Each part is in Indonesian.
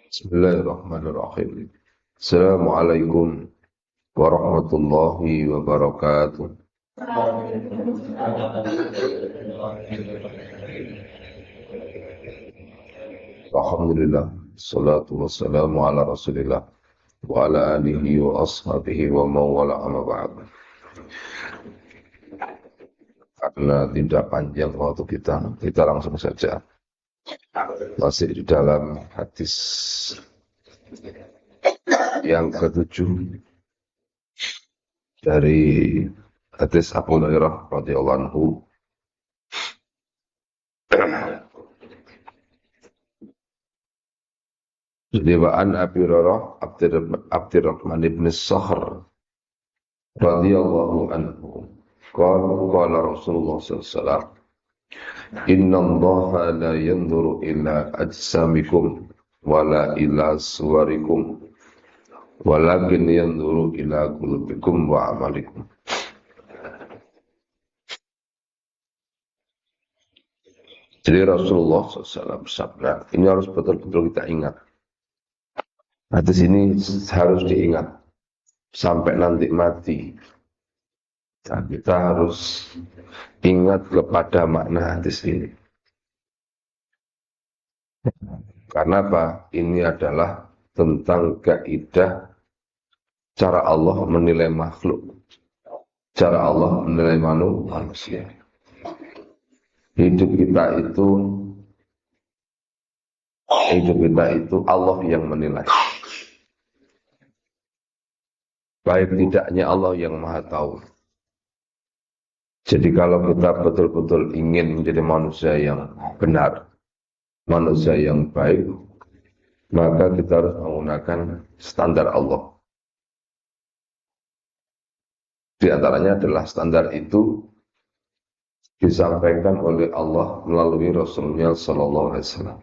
Bismillahirrahmanirrahim. Assalamualaikum warahmatullahi wabarakatuh. Alhamdulillah. Salatu wassalamu ala rasulillah wa ala alihi wa ashabihi wa mawala amma ba'd. Karena tidak panjang waktu kita langsung saja. Masih di dalam hadis yang ketujuh dari hadis Abu Hurairah radhiyallahu anhu. Jadi wa'an Abi Hurairah Abdurrahman ibn Sakhr radhiyallahu anhu qala Rasulullah sallallahu alaihi wasallam inna Allaha la yanzuru ila ajsamikum wala ila suwarikum walakin yanzuru ila qulubikum wa amalikum. Jadi Rasulullah SAW bersabda, ini harus betul-betul kita ingat. Hadis ini harus diingat sampai nanti mati. Dan kita harus ingat kepada makna hadis ini. Karena apa? Ini adalah tentang kaidah cara Allah menilai makhluk. Cara Allah menilai manusia. Hidup kita itu Allah yang menilai. Baik tidaknya Allah yang Maha Tahu. Jadi kalau kita betul-betul ingin menjadi manusia yang benar, manusia yang baik, maka kita harus menggunakan standar Allah. Di antaranya adalah standar itu disampaikan oleh Allah melalui Rasulnya Sallallahu Alaihi Wasallam.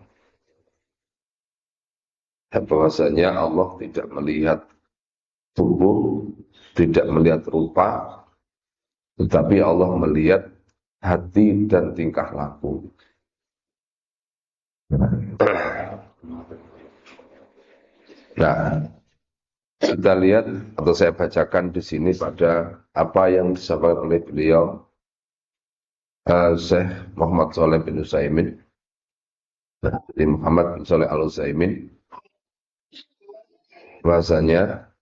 Bahwasanya Allah tidak melihat tubuh, tidak melihat rupa, tetapi Allah melihat hati dan tingkah laku. Nah, kita lihat atau saya bacakan di sini pada apa yang disampaikan oleh beliau Syekh Muhammad Shalih bin Utsaimin, Muhammad bin Shalih Al Utsaimin, bahasanya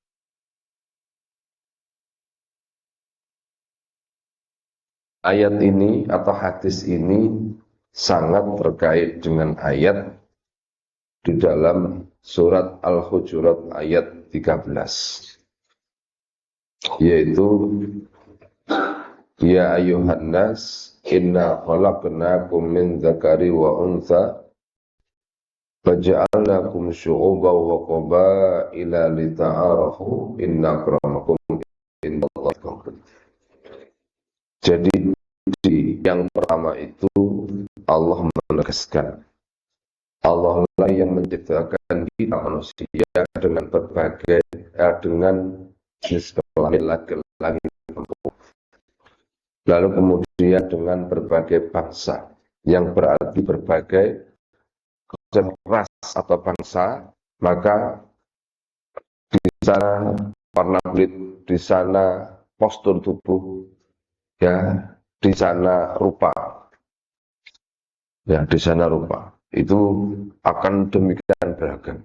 ayat ini atau hadis ini sangat terkait dengan ayat di dalam surat Al-Hujurat ayat 13. Yaitu ya ayuhan nas inna khalaqnakum min dzakari wa untha faja'alnakum syu'uban wa qabaila lita'arafu inna akramakum indallahi atqakum. Jadi yang pertama itu Allah menegaskan, Allah lah yang menciptakan kita manusia dengan berbagai dengan jenis kelamin laki-laki dan perempuan. Lalu kemudian dengan berbagai bangsa, yang berarti berbagai ras atau bangsa, maka di sana warna kulit, di sana postur tubuh, ya, di sana rupa, ya, di sana rupa itu akan demikian beragam,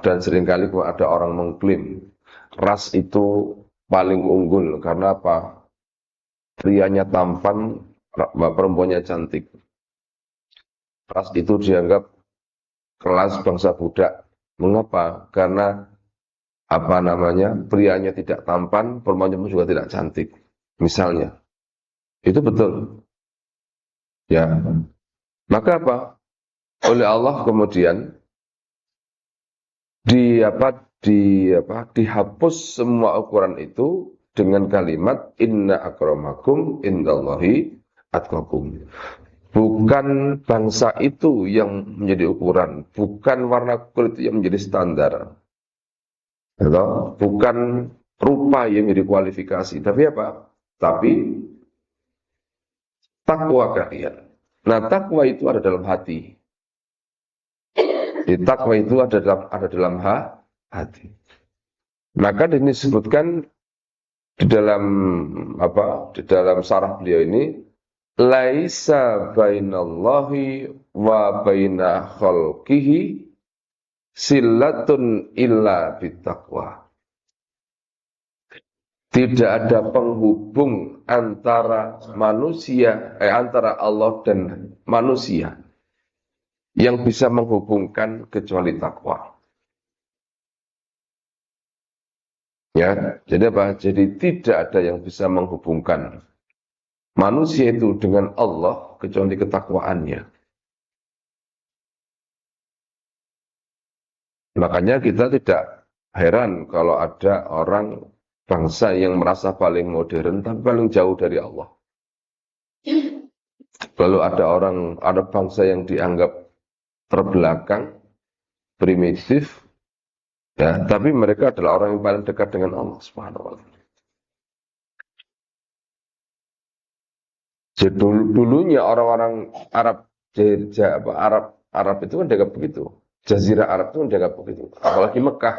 dan seringkali kalau ada orang mengklaim ras itu paling unggul karena apa? Prianya tampan, perempuannya cantik. Ras itu dianggap kelas bangsa budak. Mengapa? Karena apa namanya? Prianya tidak tampan, perempuannya juga tidak cantik. Misalnya. Itu betul. Ya. Maka apa? Oleh Allah kemudian dihapus semua ukuran itu dengan kalimat inna akramakum indallahi atqakum. Bukan bangsa itu yang menjadi ukuran, bukan warna kulit yang menjadi standar, bukan rupa yang menjadi kualifikasi, tapi apa? Tapi takwa kalian. Nah, takwa itu ada dalam hati. Takwa itu ada dalam hati. Maka ini disebutkan di dalam sarah beliau ini, laisa bainallahi wa baina khalqihi silatun illa bittaqwa. Tidak ada penghubung antara antara Allah dan manusia yang bisa menghubungkan kecuali takwa. Ya, jadi apa? Jadi tidak ada yang bisa menghubungkan manusia itu dengan Allah kecuali ketakwaannya. Makanya kita tidak heran kalau ada orang bangsa yang merasa paling modern tapi paling jauh dari Allah. Lalu ada bangsa yang dianggap terbelakang, primitif, ya, tapi mereka adalah orang yang paling dekat dengan Allah Subhanahu wa taala. Jadi dulunya orang-orang Arab itu kan dianggap begitu. Jazirah Arab itu kan dianggap begitu. Apalagi Mekah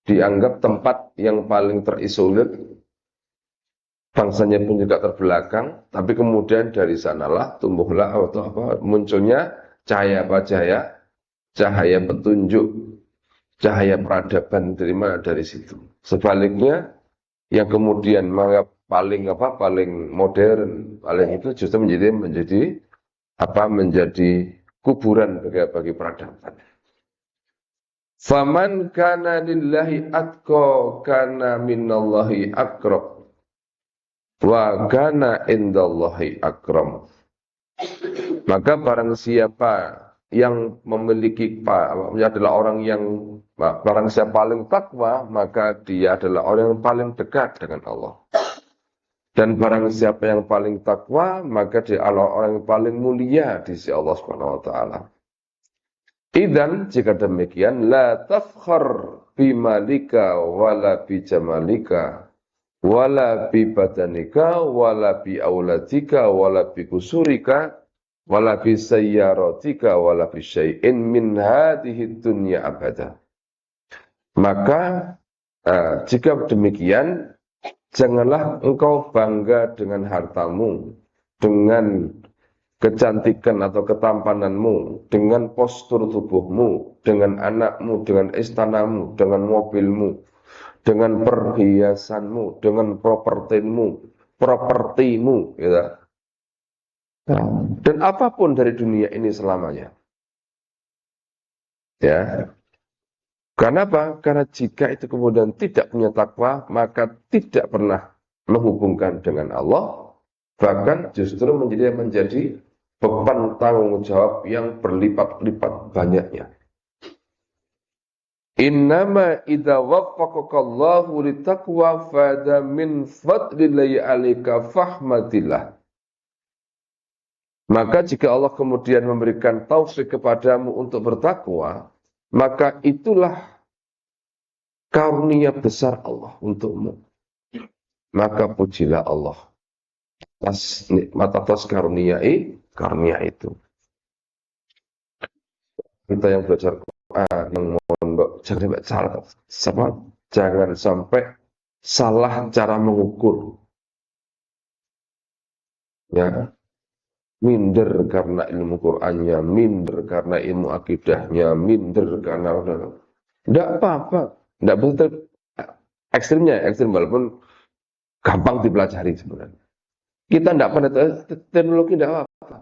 dianggap tempat yang paling terisolir, bangsanya pun juga terbelakang, tapi kemudian dari sanalah tumbuhlah munculnya cahaya petunjuk, cahaya peradaban dari situ. Sebaliknya yang kemudian paling modern, paling itu justru menjadi kuburan bagi peradaban. Faman kana lillahi atqa kana minallahi aqrab wa kana indallahi akram. Maka barang siapa yang memiliki adalah orang yang barang siapa paling takwa, maka dia adalah orang yang paling dekat dengan Allah. Dan barang siapa yang paling takwa, maka dia adalah orang yang paling mulia di sisi Allah Subhanahu wa taala. Idzan jika demikian la tafkhar bimalika wala bijamalika wala bi badanika wala bi auladika wala bi kusurika wala bi sayyaratika wala bi syai'in min hadhihi dunya abada. Maka jika demikian, janganlah engkau bangga dengan hartamu, dengan kecantikan atau ketampananmu, dengan postur tubuhmu, dengan anakmu, dengan istanamu, dengan mobilmu, dengan perhiasanmu, dengan propertimu, gitu. Dan apapun dari dunia ini selamanya. Ya. Karena apa? Karena jika itu kemudian tidak punya takwa, maka tidak pernah menghubungkan dengan Allah, bahkan justru menjadi beban tanggung jawab yang berlipat-lipat banyaknya. Innama idza waffaqakallahu litaqwa fada min fadlillahi 'alaika fahmatillah. Maka jika Allah kemudian memberikan taufik kepadamu untuk bertakwa, maka itulah karunia besar Allah untukmu. Maka pujilah Allah atas karunia itu. Kita yang belajar Quran, yang mondok, jangan sampai salah cara mengukur. Ya, minder karena ilmu Qur'annya, minder karena ilmu akidahnya, minder karena tidak apa-apa, tidak betul ekstrim walaupun gampang dipelajari sebenarnya. Kita tidak pada teknologi tidak apa-apa.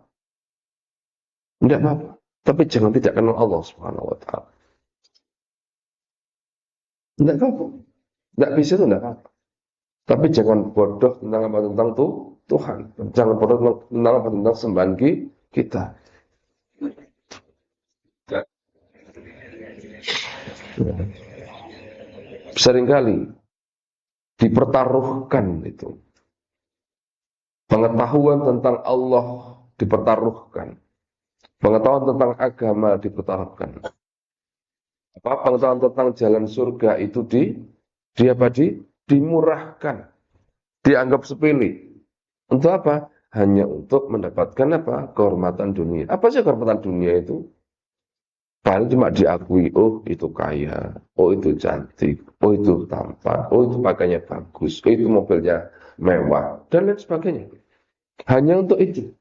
Tidak apa-apa. Tapi jangan tidak kenal Allah Subhanahu wa taala. Tidak apa-apa. Tidak bisa itu tidak apa-apa. Tapi jangan bodoh tentang Tuhan. Jangan bodoh tentang sembahan kita. Seringkali dipertaruhkan itu. Pengetahuan tentang Allah dipertaruhkan. Pengetahuan tentang agama dipertaruhkan. Pengetahuan tentang jalan surga itu dimurahkan. Dianggap sepele. Untuk apa? Hanya untuk mendapatkan kehormatan dunia. Apa sih kehormatan dunia itu? Paling cuma diakui, oh itu kaya, oh itu cantik, oh itu tampan, oh itu pakainya bagus, oh itu mobilnya mewah, dan lain sebagainya. Hanya untuk itu.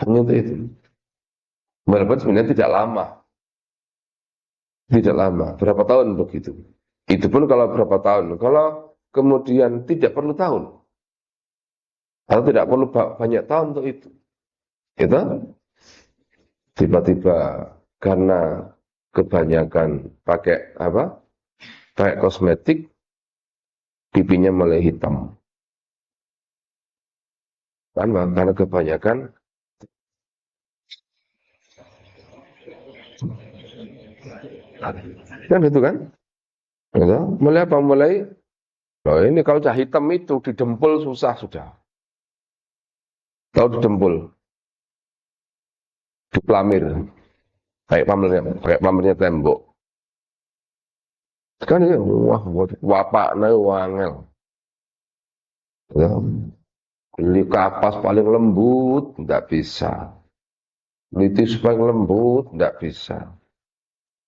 Hanya untuk itu. Walaupun sebenarnya tidak lama. Tidak lama. Berapa tahun begitu. Itu pun kalau berapa tahun. Kalau kemudian tidak perlu tahun. Atau tidak perlu banyak tahun untuk itu. Itu tiba-tiba karena kebanyakan pakai apa? Pakai kosmetik, pipinya mulai hitam. Kan karena kebanyakan kan itu kan. Gitu. Mulai apa? Mulai loh ini kalau sudah hitam itu didempul susah sudah. Kalau didempul, dipelamir, kayak pamernya tembok. Kan ini wah wapak wangel. Ya, beli kapas paling lembut, tidak bisa. Beli tisu paling lembut, tidak bisa.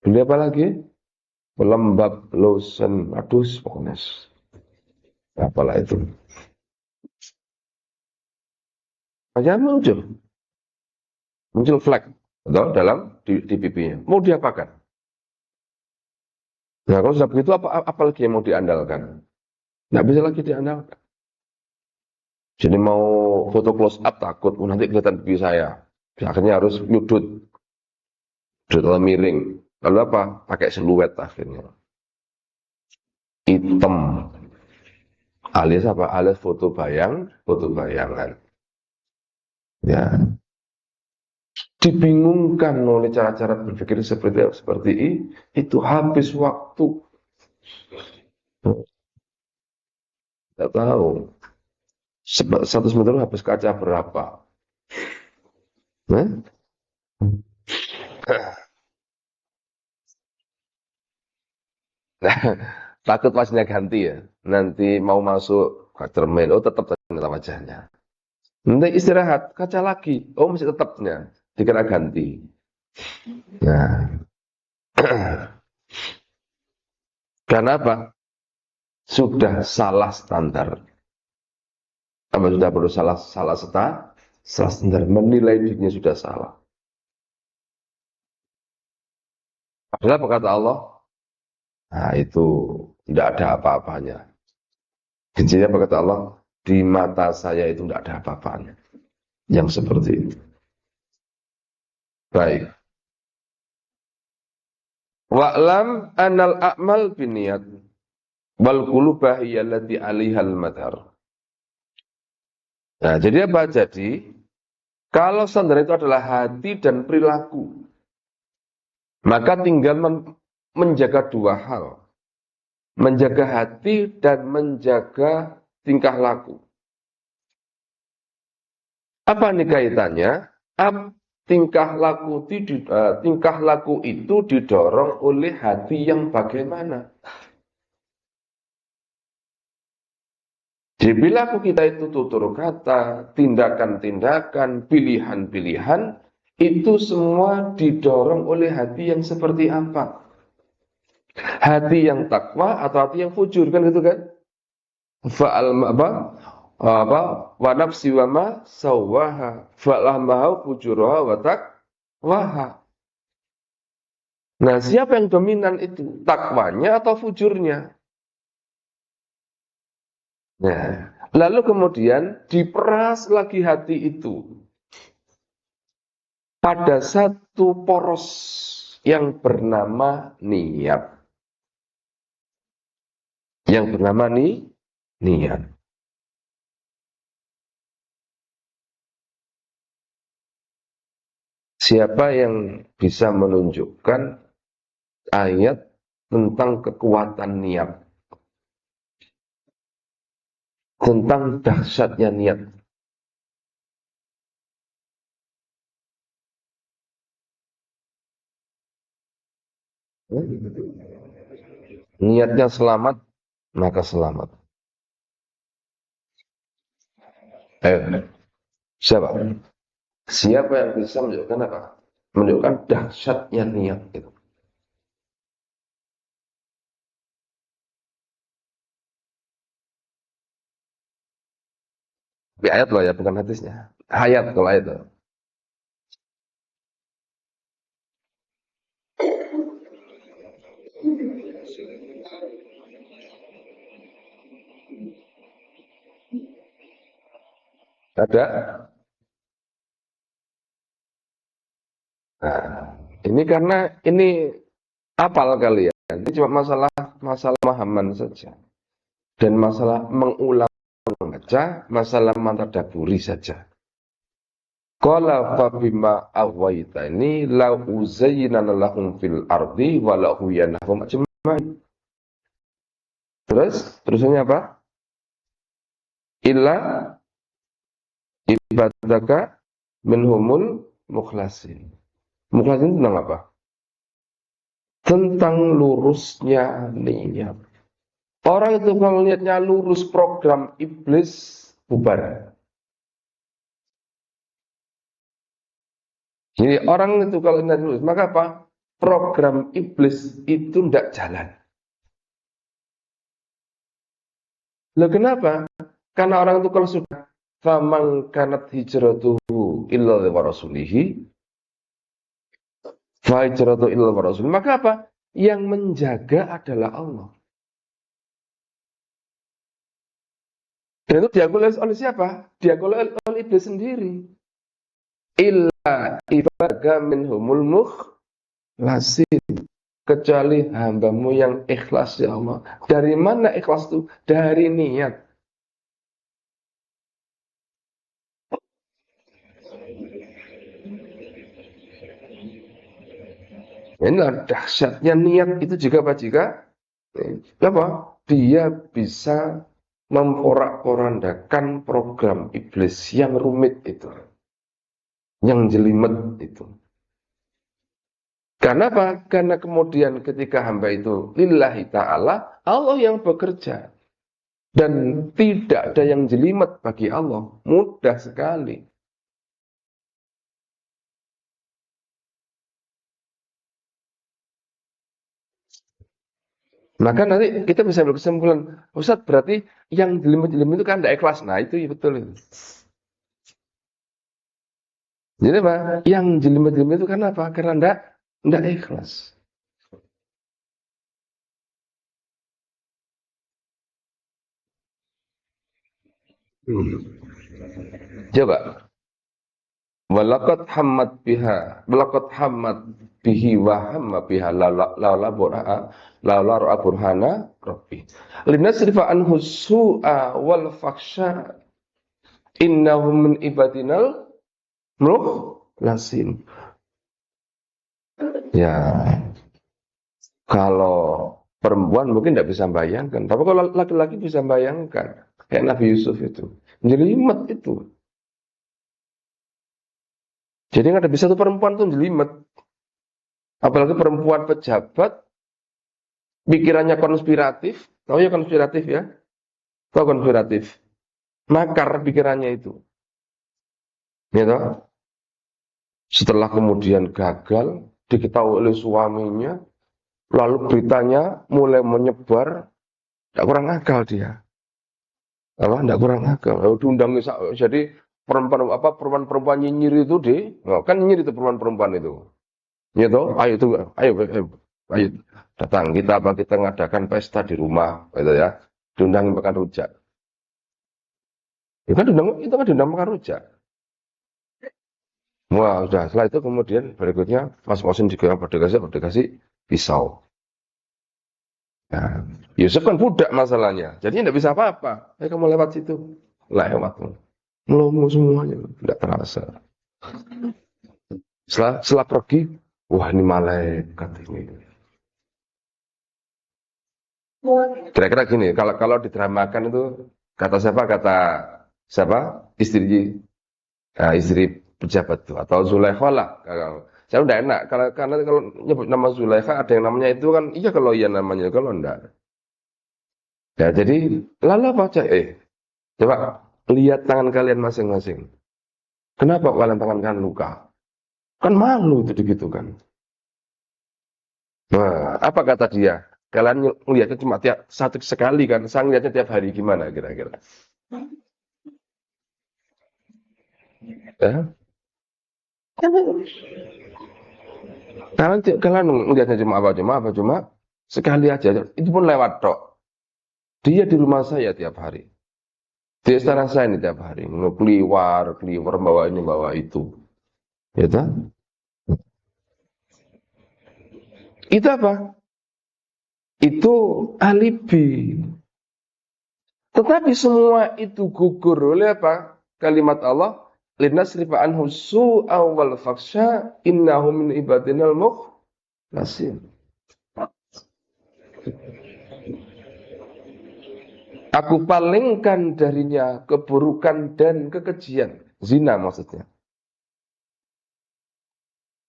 Beli apa lagi? Pelembab, lotion, aduh, pokoknya. Apalah itu. Hanya muncul flek atau dalam di pipinya. Mau diapakan? Nah kalau sudah begitu apa lagi yang mau diandalkan? Nggak bisa lagi diandalkan. Jadi mau foto close up takut, nanti kelihatan pipi saya. Akhirnya harus nyudut, atau miring. Lalu apa? Pakai siluet akhirnya. Hitam. Alias apa? Alias foto bayangan. Ya, dibingungkan oleh cara-cara berpikir seperti itu habis waktu. Tidak tahu. Satu semeter habis kaca berapa? Nah? Takut wajahnya ganti ya. Nanti mau masuk cermin, oh tetap ternyata wajahnya. Nanti istirahat, kaca lagi, oh masih tetapnya. Dikira ganti. Nah, karena apa? Sudah salah standar. Apa sudah perlu salah standar, menilai dirinya sudah salah. Padahal apa kata Allah? Nah itu tidak ada apa-apanya. Intinya apa kata Allah? Di mata saya itu tidak ada apa-apanya. Yang seperti itu. Baik. Wa'lam anal a'mal biniyat wal qulubah hiyallati 'alaihal madhar. Nah, jadi apa? Jadi kalau standar itu adalah hati dan perilaku, maka tinggal menjaga dua hal. Menjaga hati dan menjaga tingkah laku. Apa nih kaitannya? Tingkah laku itu didorong oleh hati yang bagaimana? Jadi perilaku kita itu tutur kata, tindakan-tindakan, pilihan-pilihan, itu semua didorong oleh hati yang seperti apa? Hati yang takwa atau hati yang fujur, kan gitu kan? Fa'al apa wa nafsi wa ma sawaha fa'lamahu fujuraha wa taqwaha. Nah, siapa yang dominan itu? Takwanya atau fujurnya? Nah, lalu kemudian diperas lagi hati itu pada satu poros yang bernama niat. Yang bernama niat. Siapa yang bisa menunjukkan ayat tentang kekuatan niat? Tentang dahsyatnya niat. Niatnya selamat, maka selamat. Siapa? Siapa yang bisa menunjukkan apa? menunjukkan dahsyatnya niat itu. Di ayat loh ya, bukan hadisnya. Ayat kalau ayat loh. Ada. Nah, ini karena ini apal kali ya. Ini cuma masalah masalah pemahaman saja dan masalah mengulang membaca, masalah mentadaburi saja. Qala fa bima aghwaytani la uzayyinana lahum fil ardi wa la huyanahum ajma'in. Terusannya apa? Illa ibadaka minhumul mukhlasin. Mukhlasin tentang apa? Tentang lurusnya niat. Orang itu kalau niatnya lurus, program iblis bubar. Jadi orang itu kalau niat lurus, maka apa? Program iblis itu tidak jalan. Loh kenapa? Karena orang itu kalau sudah famang kanat hijratuhu illa wa rasulihi fa hijratu illa wa rasul. Maka apa? Yang menjaga adalah Allah. Dan itu diakui oleh siapa? Diakui oleh iblis sendiri. Illa ibadaka minhumul mukhlasin. Kecuali hambamu yang ikhlas ya Allah. Dari mana ikhlas itu? Dari niat. Inilah dahsyatnya niat itu juga Pak Jika. Apa? Dia bisa memporak-porandakan program iblis yang rumit itu. Yang jelimet itu. Karena apa? Karena kemudian ketika hamba itu lillahi ta'ala, Allah yang bekerja. Dan tidak ada yang jelimet bagi Allah. Mudah sekali. Maka nanti kita bisa ambil kesimpulan, Ustadz berarti yang jelimet-jelimet itu kan tidak ikhlas. Nah itu ya betul itu. Jadi apa? Yang jelimet-jelimet itu karena apa? Karena tidak ikhlas. Hmm. Coba. Walaqad hammat biha, walaqad hammat bihi wa hamma biha laula burha laula ra'a burhana rabbi. Linasrifa anhu su'a wal faksha innahum min ibadinal mukhlasin. Ya, kalau perempuan mungkin tidak bisa bayangkan, tapi kalau laki-laki bisa bayangkan, kayak Nabi Yusuf itu, jelimet itu. Jadi nggak ada bisa tuh perempuan tuh jelimet, apalagi perempuan pejabat, pikirannya konspiratif, tahu ya konspiratif ya, tahu konspiratif, makar pikirannya itu, ya toh? Setelah kemudian gagal, diketahui oleh suaminya, lalu beritanya mulai menyebar, tidak kurang akal dia. Apa? Tidak kurang akal. Lalu diundang jadi perempuan apa perempuan-perempuan nyinyir itu kan nyinyir itu perempuan-perempuan itu. Ya toh, ayo itu, ayo datang kita apa kita ngadakan pesta di rumah, gitu ya. Diundang makan rujak. Itu kan diundang makan rujak. Wah, sudah. Setelah itu kemudian berikutnya masing-masing juga berdikasih pisau. Nah, Yusuf kan budak masalahnya. Jadi tidak bisa apa-apa. Kamu lewat situ. Lewat. Melomo semuanya. Tidak terasa. Setelah pergi, wah ini malaikat ini. Kira-kira gini, kalau didramakan itu kata siapa? Kata siapa? Istri pejabat itu atau Zulaikha lah. Saya udah enak karena kalau nyebut nama Zulaikha ada yang namanya itu kan iya kalau iya namanya kalau enggak. Ya jadi lalu apa aja? Coba lihat tangan kalian masing-masing. Kenapa kalian tangan kalian luka? Kan malu itu digitukan. Nah, apa kata dia? Kalian ngelihatnya cuma tiap satu sekali kan, saya ngelihatnya tiap hari gimana kira-kira? Ya? Kalian ngelihatnya cuma sekali aja. Itu pun lewat tok. Dia di rumah saya tiap hari. Di istana saya ini tiap hari. Keliwar, bawa ini, bawa itu. Ya tak? Itu apa? Itu alibi. Tetapi semua itu gugur oleh apa? Kalimat Allah, linasrifa anhu su'a wal faksha innahu min ibadinal mukhlasin. Aku palingkan darinya keburukan dan kekejian. Zina maksudnya.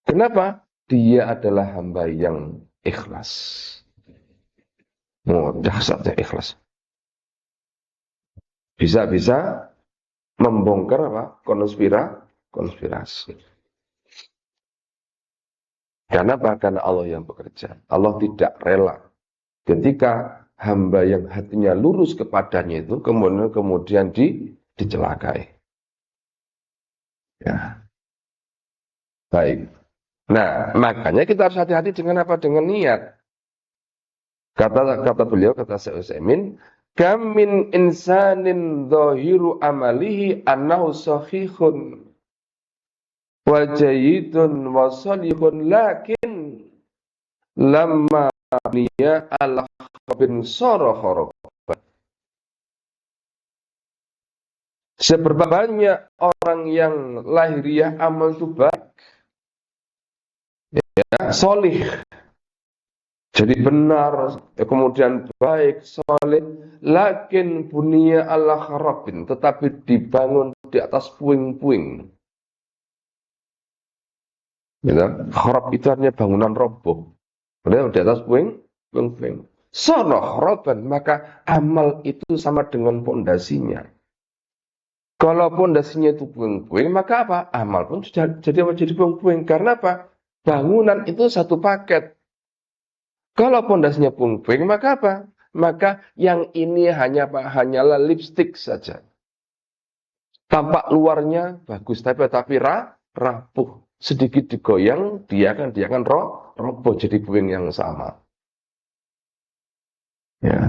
Kenapa? Dia adalah hamba yang ikhlas. Oh, dahsyatnya ikhlas. Bisa-bisa membongkar apa? Konspirasi. Karena bahkan Allah yang bekerja. Allah tidak rela ketika hamba yang hatinya lurus kepadanya itu kemudian dicelakai. Ya, baik. Nah, makanya kita harus hati-hati dengan apa? Dengan niat. Kata beliau, kata Syekh Utsaimin, kam min insanin dhahiru amalihi annahu sahihun wa jayyidun wa salihun lakin lamma niya ala khabin saraha. Seberapa banyak orang yang lahiriah amal itu baik, ya, solih, jadi benar, kemudian baik, soleh, lakin bunia ala kharabin, tetapi dibangun di atas puing-puing. Gitu. Kharab itu artinya bangunan roboh. Di atas puing-puing. Sono kharaban, maka amal itu sama dengan pondasinya. Kalau pondasinya itu puing-puing, maka apa? Amal pun jadi puing-puing. Karena apa? Bangunan itu satu paket. Kalau pondasinya puing-puing, maka apa? Maka yang ini hanyalah lipstick saja. Tampak luarnya bagus, tapi rapuh. Sedikit digoyang, dia akan roboh jadi puing yang sama. Ya.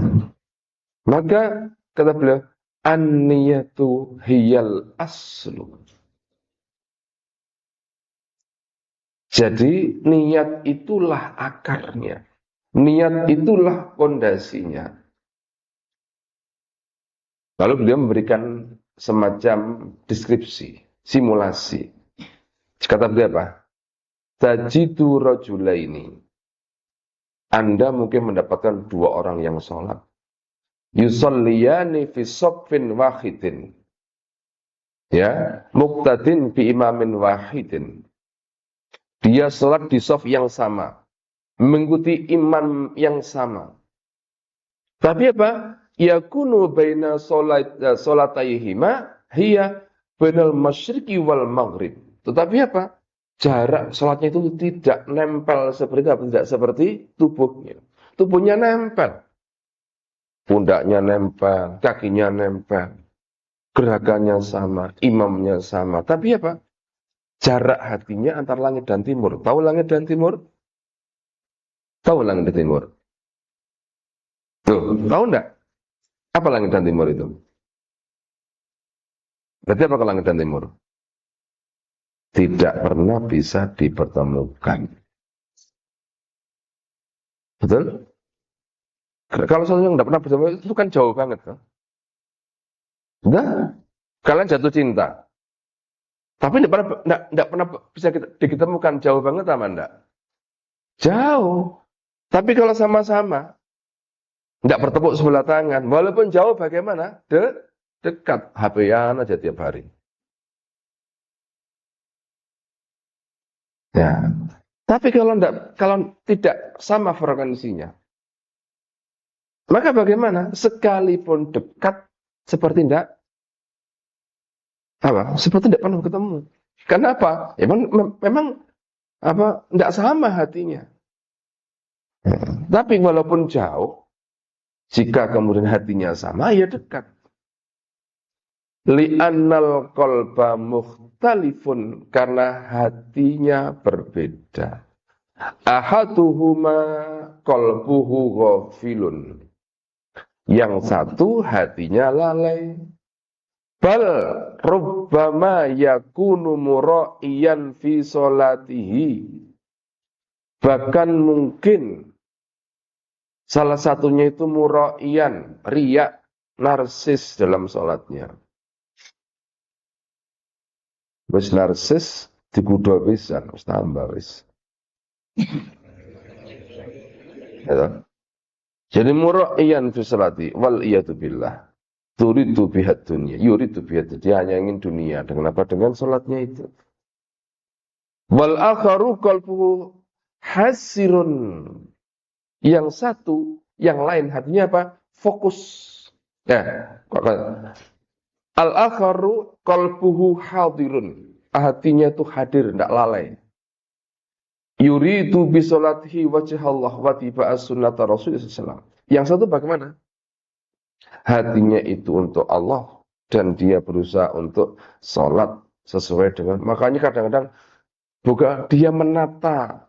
Maka kata beliau, an-niyatu hiyal aslu. Jadi niat itulah akarnya. Niat itulah pondasinya. Lalu beliau memberikan semacam deskripsi, simulasi. Kata beliau apa? Tajidu rajulaini. Anda mungkin mendapatkan dua orang yang sholat. Yusalliyani fi shaffin wahidin. Ya, muqtadin bi imamin wahidin. Dia sholat di shaf yang sama, mengikuti imam yang sama. Tapi apa? Yakunu baina salatayhima hiya bainal masyriqi wal maghrib. Tetapi apa? Jarak sholatnya itu tidak nempel seperti apa? Tidak seperti tubuhnya. Tubuhnya nempel. Pundaknya nempel, kakinya nempel. Gerakannya sama, imamnya sama. Tapi apa? Jarak hatinya antara langit dan timur. Tahu langit dan timur? Tahu langit dan timur? Tuh, tahu enggak? Apa langit dan timur itu? Berarti apa ke langit dan timur? Tidak pernah bisa dipertemukan. Betul? Kalau sesuatu yang tidak pernah bertemu itu kan jauh banget. Kan? Nah, kalian jatuh cinta. Tapi tidak pernah bisa diketemukan jauh banget sama enggak? Jauh. Tapi kalau sama-sama, tidak bertepuk sebelah tangan, walaupun jauh bagaimana? Dekat, HP-an aja tiap hari. Ya. Tapi kalau tidak sama frekuensinya, maka bagaimana? Sekalipun dekat, seperti tidak apa? Seperti tidak pernah ketemu. Kenapa? Ya, memang Tidak sama hatinya. Tapi walaupun jauh, jika kemudian hatinya sama, ya dekat. Li'annal qalba mukhtalifun, karena hatinya berbeda. Ahaduhuma qalbuhu ghafilun. Yang satu hatinya lalai. Bal rubbama yakunu mura'iyan fi sholatihi. Bahkan mungkin salah satunya itu mura'iyan, riya, narsis dalam sholatnya. Wis narsis dikudo pisan, wis tambah wis. Ya. Jadi mura'iyan fi sholati wal iyadu billah. Turidu bihat dunia, yuridu bihat, dia hanya ingin dunia. Dengan apa? Dengan sholatnya itu. Wal akharu qalbuhu hasirun. Yang satu, yang lain hatinya apa? Fokus. Ya, al akharu qalbuhu hadirun. Hatinya itu hadir, tidak lalai. Yuridu bi sholatihi wajhallah wa tiba'a sunnata Rasulullah SAW. Yang satu bagaimana? Hatinya itu untuk Allah dan dia berusaha untuk sholat sesuai dengan, makanya kadang-kadang bukan dia menata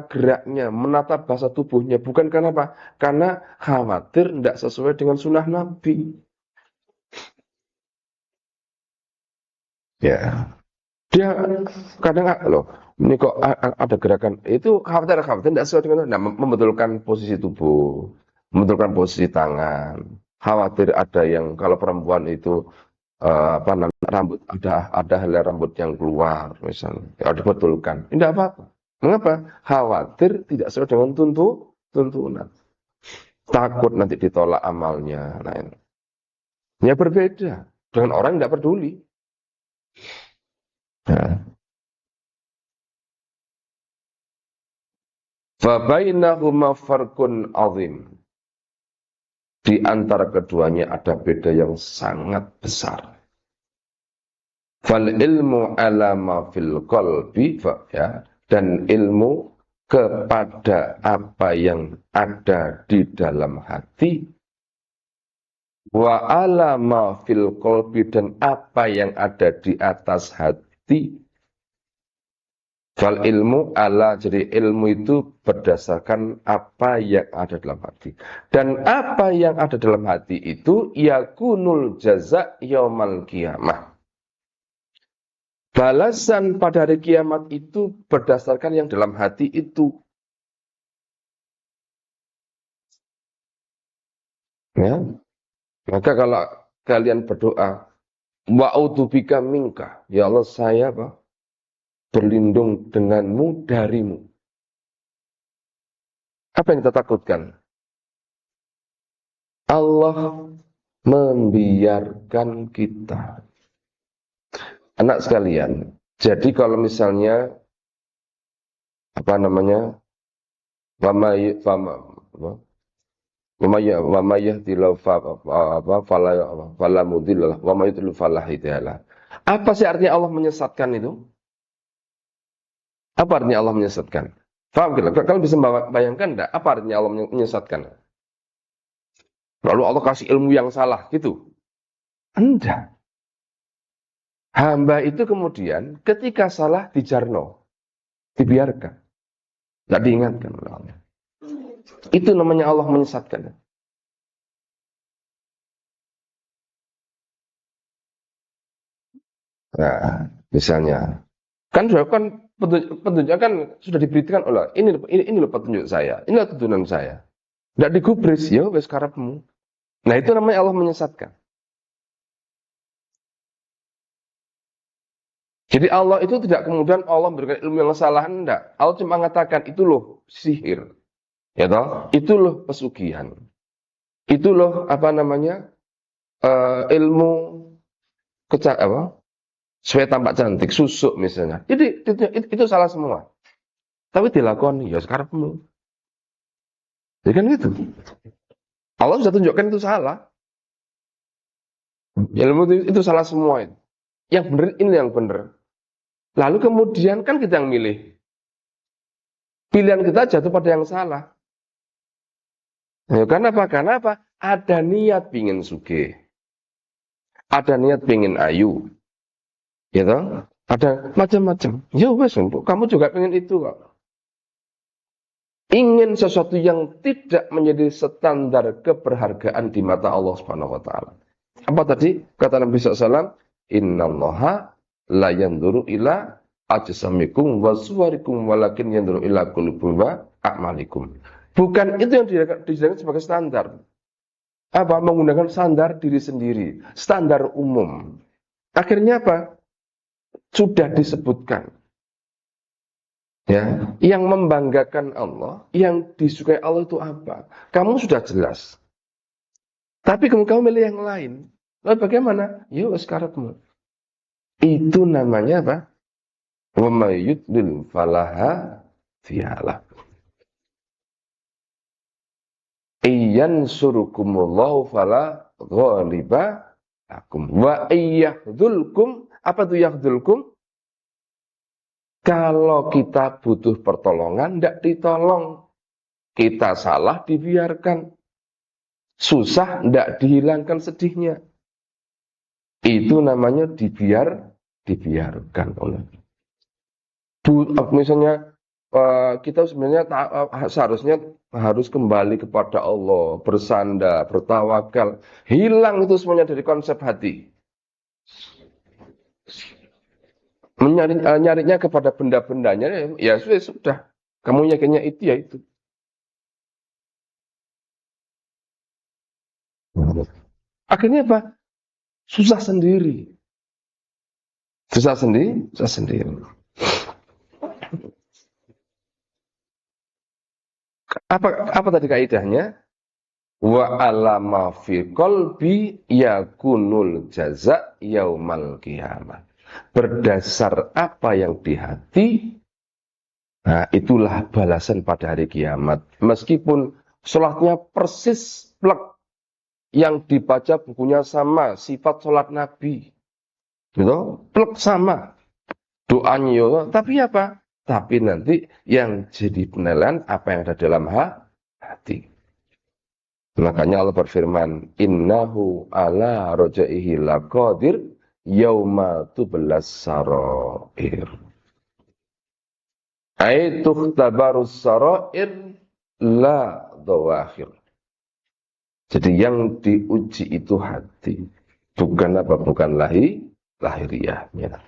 geraknya, menata bahasa tubuhnya, bukan karena apa? Karena khawatir tidak sesuai dengan sunnah Nabi. Ya, dia kadang loh, ini kok ada gerakan itu khawatir tidak sesuai dengan, nah, membetulkan posisi tubuh, membetulkan posisi tangan. Khawatir ada yang kalau perempuan itu rambut ada helai rambut yang keluar misalnya, ya dibetulkan, tidak apa-apa. Mengapa? Khawatir tidak sesuai dengan tuntunan, takut nanti ditolak amalnya. Nah, ini ya berbeda dengan orang yang tidak peduli. Nah. Fabainahuma farqun azim. Di antara keduanya ada beda yang sangat besar. Fal ilmu ala ma fil qalbi, ya, dan ilmu kepada apa yang ada di dalam hati, wa ala ma fil qalbi, dan apa yang ada di atas hati. Fal ilmu ala, jadi ilmu itu berdasarkan apa yang ada dalam hati. Dan apa yang ada dalam hati itu yakunul jaza yaumal qiyamah. Balasan pada hari kiamat itu berdasarkan yang dalam hati itu. Ya. Maka kalau kalian berdoa, wa'udzubika minka, ya Allah saya berlindung denganmu darimu. Apa yang kita takutkan? Allah membiarkan kita. Anak sekalian, jadi kalau misalnya apa sih artinya Allah menyesatkan itu? Apa artinya Allah menyesatkan? Faham kita? Kalian bisa bayangkan enggak apa artinya Allah menyesatkan? Lalu Allah kasih ilmu yang salah gitu? Enggak. Hamba itu kemudian ketika salah dijarno, dibiarkan, tidak diingatkan oleh Allah. Itu namanya Allah menyesatkan. Nah, misalnya, kan petunjuk kan sudah diberitakan oleh ini loh petunjuk saya, inilah tuntunan saya. Tidak digubris, ya wes karepmu. Nah itu namanya Allah menyesatkan. Jadi Allah itu tidak kemudian Allah memberikan ilmu yang salah, enggak. Allah cuma mengatakan itu loh sihir, ya toh, itu loh pesugihan, itu loh ilmu supaya tampak cantik, susuk misalnya. Jadi itu salah semua. Tapi dilakoni ya sekarangmu. Jadi kan gitu. Allah sudah tunjukkan itu salah. Ilmu itu salah semua itu. Yang benar ini yang benar. Lalu kemudian kan kita yang milih. Pilihan kita jatuh pada yang salah. Ya, karena apa? Karena apa? Ada niat pingin sugih. Ada niat pingin ayu. Gitu? Ada macam-macam. Ya wes, kamu juga pengen itu kok. Ingin sesuatu yang tidak menjadi standar keberhargaan di mata Allah Subhanahu wa taala. Apa tadi? Kata Nabi SAW, "Innallaha la yanzuru ila ajsamikum wa suwarikum walakin yanzuru ila qulubikum wa a'malikum." Bukan itu yang dijadikan sebagai standar. Apa? Menggunakan standar diri sendiri, standar umum. Akhirnya apa? Sudah disebutkan. Ya, yang membanggakan Allah, yang disukai Allah itu apa? Kamu sudah jelas. Tapi kamu milih yang lain. Lalu bagaimana? Ya sekarang itu namanya apa? Wa may yudlil falaha fihala. Iyan surukumullahu fala ghaliba lakum wa iyyahdulkum. Apa itu yahdulkum? Kalau kita butuh pertolongan, tidak ditolong. Kita salah, dibiarkan. Susah, tidak dihilangkan sedihnya. Itu namanya dibiarkan. Misalnya, kita sebenarnya seharusnya harus kembali kepada Allah, bersandar, bertawakal. Hilang itu semuanya dari konsep hati. Nyarinya kepada benda-bendanya, ya sudah. Kamu yakinnya itu, ya itu. Akhirnya apa? Susah sendiri. Susah sendiri. Apa tadi kaidahnya? Wa alama fi qalbi yakunul jaza yaumal qiyamah. Berdasar apa yang di hati, nah itulah balasan pada hari kiamat. Meskipun sholatnya persis plek, yang dibaca bukunya sama, sifat sholat Nabi, gitu, plek sama, doanya, tapi apa? Tapi nanti yang jadi penilaian apa yang ada dalam hati. Makanya Allah berfirman, innahu ala rojaihi laqadir yauma tublas sarair. Aitu tabarus sarair la dawakhir. Jadi yang diuji itu hati, bukan apa? Bukan lahiriahnya.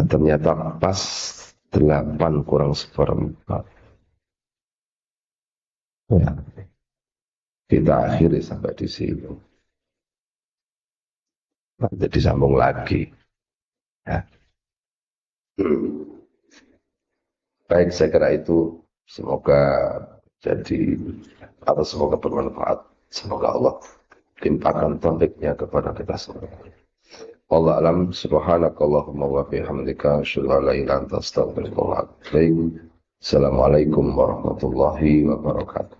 Ternyata pas 8 kurang seperempat. Ya. Kita akhiri sampai di sini. Nanti disambung lagi. Ya. Baik, saya kira itu semoga jadi atau semoga bermanfaat. Semoga Allah limpahkan taufiknya kepada kita semua. Allah alam, subhanakallahumma wa bihamdika asyhadu an la ilaha illa anta astaghfiruka wa atubu ilaik. Assalamualaikum warahmatullahi wabarakatuh.